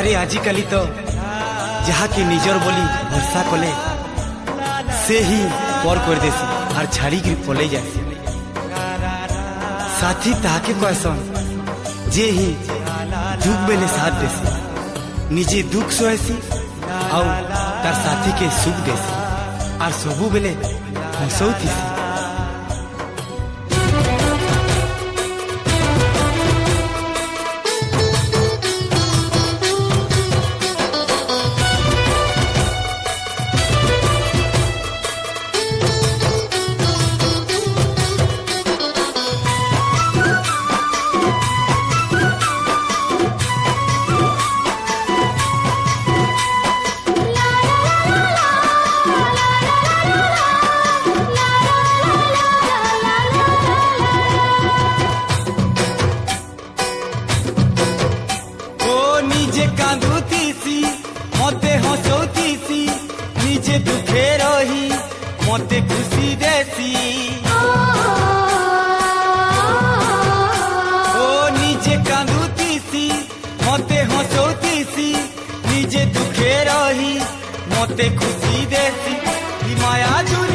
আরে আজিকালি তো যাহাকে নিজর বলি ভরসা কলে से ही पर कर देसी और छाड़ी के पलै जासी। साथी ताके कहसन जे ही दुख बेले साथ देसी, निजे दुख सोएसी और तार साथी के सुख देसी और सबू बेले हंसौतीसी। मते हंसौतीसी निजे दुखे रही मते खुशी देसी। ओ निजे कांदुतीसी मते हंसौतीसी निजे दुखे रही मते खुशी देसी। माया जुरी